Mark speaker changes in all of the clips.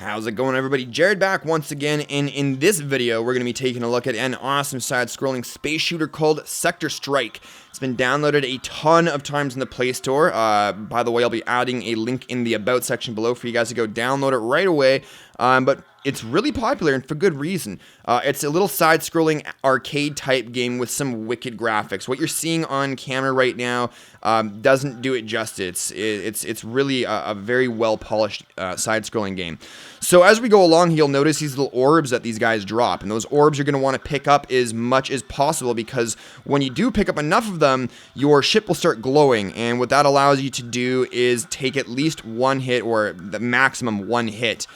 Speaker 1: How's it going, everybody? Jared back once again, and in this video we're going to be taking a look at an awesome side-scrolling space shooter called Sector Strike. It's been downloaded a ton of times in the Play Store. By the way, I'll be adding a link in the About section below for you guys to go download it right away. But it's really popular, and for good reason. It's a little side-scrolling arcade-type game with some wicked graphics. What you're seeing on camera right now doesn't do it justice. It's really a very well-polished side-scrolling game. So as we go along, you'll notice these little orbs that these guys drop, and those orbs you're going to want to pick up as much as possible, because when you do pick up enough of them, your ship will start glowing, and what that allows you to do is take at least one hit, or the maximum one hit,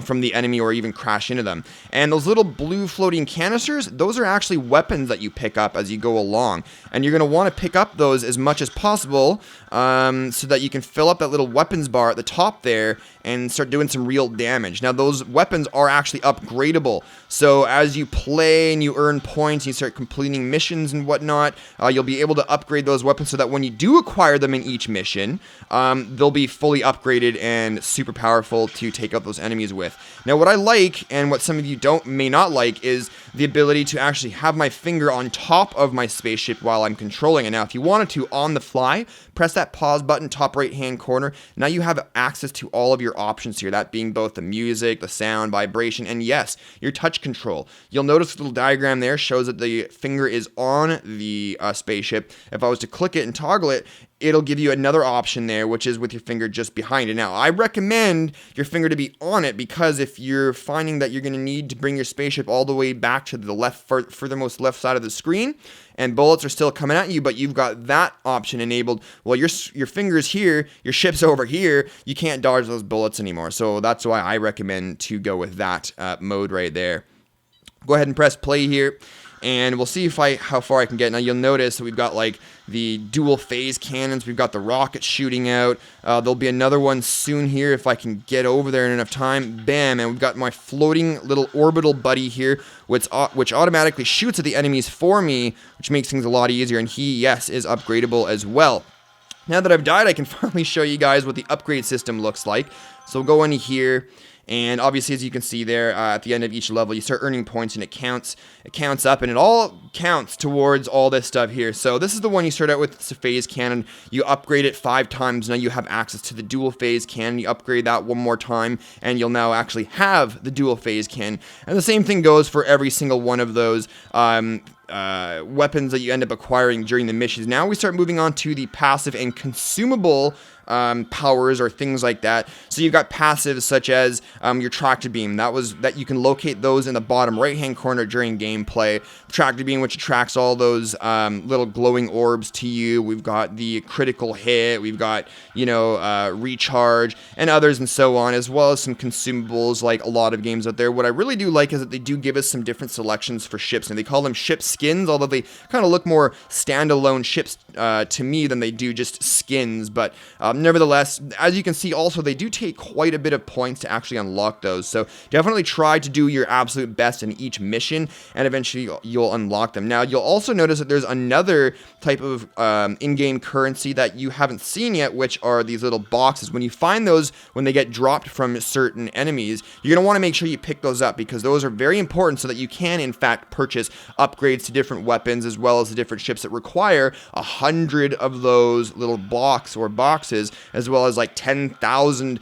Speaker 1: from the enemy, or even crash into them. And those little blue floating canisters, those are actually weapons that you pick up as you go along, and you're going to want to pick up those as much as possible so that you can fill up that little weapons bar at the top there and start doing some real damage. Now, those weapons are actually upgradable, so as you play and you earn points, you start completing missions and whatnot, you'll be able to upgrade those weapons so that when you do acquire them in each mission, they'll be fully upgraded and super powerful to take out those enemies with. Now, what I like, and what some of you may not like, is the ability to actually have my finger on top of my spaceship while I'm controlling it. Now, if you wanted to, on the fly, press that pause button, top right hand corner. Now you have access to all of your options here, that being both the music, the sound, vibration, and yes, your touch control. You'll notice the little diagram there shows that the finger is on the spaceship. If I was to click it and toggle it, it'll give you another option there, which is with your finger just behind it. Now, I recommend your finger to be on it, because if you're finding that you're going to need to bring your spaceship all the way back to the furthermost left side of the screen, and bullets are still coming at you, but you've got that option enabled, well, your finger's here, your ship's over here, you can't dodge those bullets anymore. So that's why I recommend to go with that mode right there. Go ahead and press play here, and we'll see how far I can get. Now, you'll notice that we've got like the dual phase cannons, we've got the rockets shooting out, there'll be another one soon here if I can get over there in enough time. Bam, and we've got my floating little orbital buddy here, which automatically shoots at the enemies for me, which makes things a lot easier, and he, yes, is upgradable as well. Now that I've died, I can finally show you guys what the upgrade system looks like. So we'll go into here, and obviously, as you can see there, at the end of each level, you start earning points, and it counts up, and it all counts towards all this stuff here. So this is the one you start out with. It's a phase cannon. You upgrade it 5 times. Now you have access to the dual phase cannon. You upgrade that one more time, and you'll now actually have the dual phase cannon. And the same thing goes for every single one of those weapons that you end up acquiring during the missions. Now we start moving on to the passive and consumable powers or things like that. So you've got passives such as your tractor beam. That you can locate those in the bottom right hand corner during gameplay. Tractor beam, which attracts all those little glowing orbs to you. We've got the critical hit. We've got recharge and others and so on, as well as some consumables like a lot of games out there. What I really do like is that they do give us some different selections for ships, and they call them ship skins, although they kind of look more standalone ships to me than they do just skins. But nevertheless, as you can see, also they do take quite a bit of points to actually unlock those. So definitely try to do your absolute best in each mission, and eventually you'll unlock them. Now, you'll also notice that there's another type of in-game currency that you haven't seen yet, which are these little boxes. When you find those, when they get dropped from certain enemies, you're going to want to make sure you pick those up, because those are very important so that you can, in fact, purchase upgrades to different weapons, as well as the different ships that require 100 of those little boxes, as well as like 10,000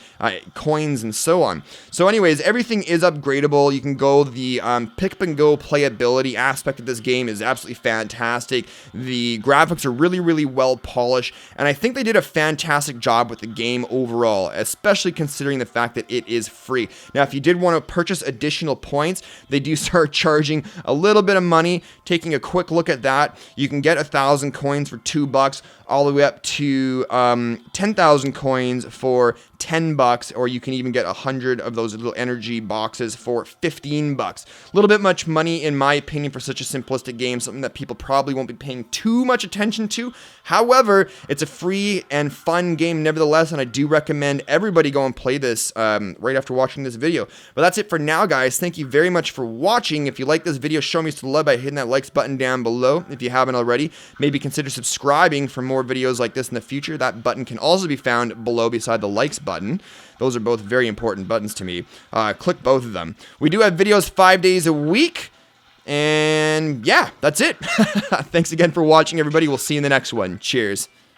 Speaker 1: coins and so on. So anyways, everything is upgradable. You can go, the pick up and go playability aspect of this game is absolutely fantastic. The graphics are really, really well polished, and I think they did a fantastic job with the game overall, especially considering the fact that it is free. Now, if you did want to purchase additional points, they do start charging a little bit of money. Taking a quick look at that, you can get 1,000 coins for $2, all the way up to 10,000 coins for $10, or you can even get 100 of those little energy boxes for $15. A little bit much money, in my opinion, for such a simplistic game, something that people probably won't be paying too much attention to. However, it's a free and fun game nevertheless, and I do recommend everybody go and play this right after watching this video. But that's it for now, guys. Thank you very much for watching. If you like this video, show me some love by hitting that likes button down below. If you haven't already, maybe consider subscribing for more videos like this in the future. That button can also be found below beside the likes button. button. Those are both very important buttons to me. Click both of them. We do have videos 5 days a week. And yeah, that's it. Thanks again for watching, everybody. We'll see you in the next one. Cheers.